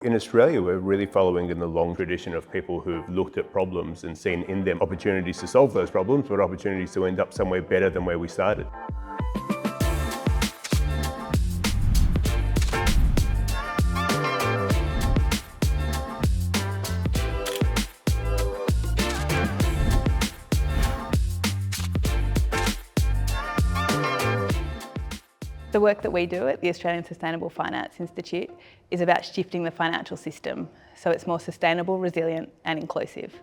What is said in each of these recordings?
In Australia, we're really following in the long tradition of people who've looked at problems and seen in them opportunities to solve those problems, but opportunities to end up somewhere better than where we started. The work that we do at the Australian Sustainable Finance Institute is about shifting the financial system so it's more sustainable, resilient and inclusive.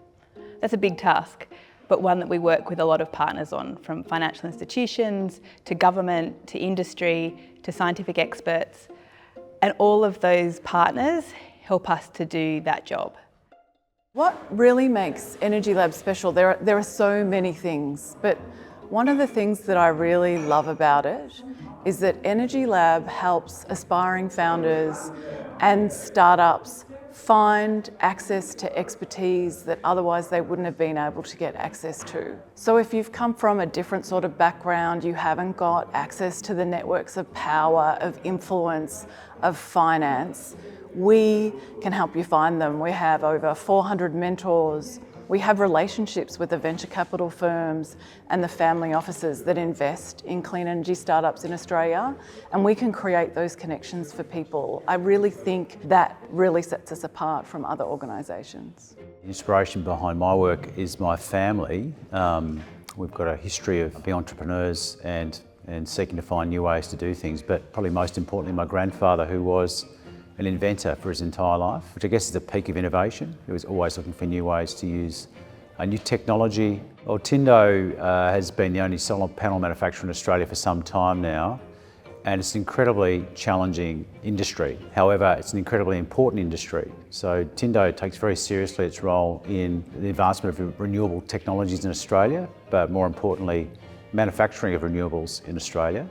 That's a big task, but one that we work with a lot of partners on, from financial institutions to government to industry to scientific experts. And all of those partners help us to do that job. What really makes Energy Lab special, there are so many things, but one of the things that I really love about it is that Energy Lab helps aspiring founders and startups find access to expertise that otherwise they wouldn't have been able to get access to. So if you've come from a different sort of background, you haven't got access to the networks of power, of influence, of finance, we can help you find them. We have over 400 mentors. We have relationships with the venture capital firms and the family offices that invest in clean energy startups in Australia, and we can create those connections for people. I really think that really sets us apart from other organisations. The inspiration behind my work is my family. We've got a history of being entrepreneurs and seeking to find new ways to do things, but probably most importantly my grandfather, who was an inventor for his entire life, which I guess is the peak of innovation. He was always looking for new ways to use a new technology. Well, Tindo has been the only solar panel manufacturer in Australia for some time now, and it's an incredibly challenging industry. However, it's an incredibly important industry. So Tindo takes very seriously its role in the advancement of renewable technologies in Australia, but more importantly, manufacturing of renewables in Australia.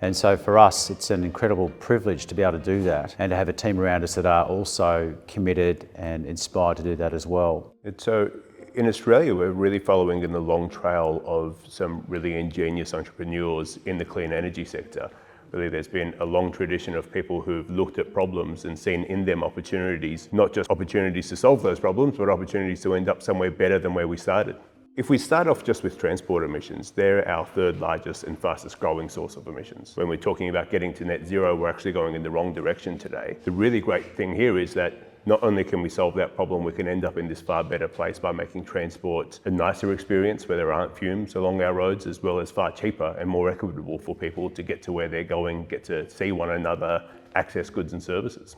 And so for us, it's an incredible privilege to be able to do that and to have a team around us that are also committed and inspired to do that as well. So in Australia, we're really following in the long trail of some really ingenious entrepreneurs in the clean energy sector. Really, there's been a long tradition of people who've looked at problems and seen in them opportunities, not just opportunities to solve those problems, but opportunities to end up somewhere better than where we started. If we start off just with transport emissions, they're our third largest and fastest growing source of emissions. When we're talking about getting to net zero, we're actually going in the wrong direction today. The really great thing here is that not only can we solve that problem, we can end up in this far better place by making transport a nicer experience where there aren't fumes along our roads, as well as far cheaper and more equitable for people to get to where they're going, get to see one another, access goods and services.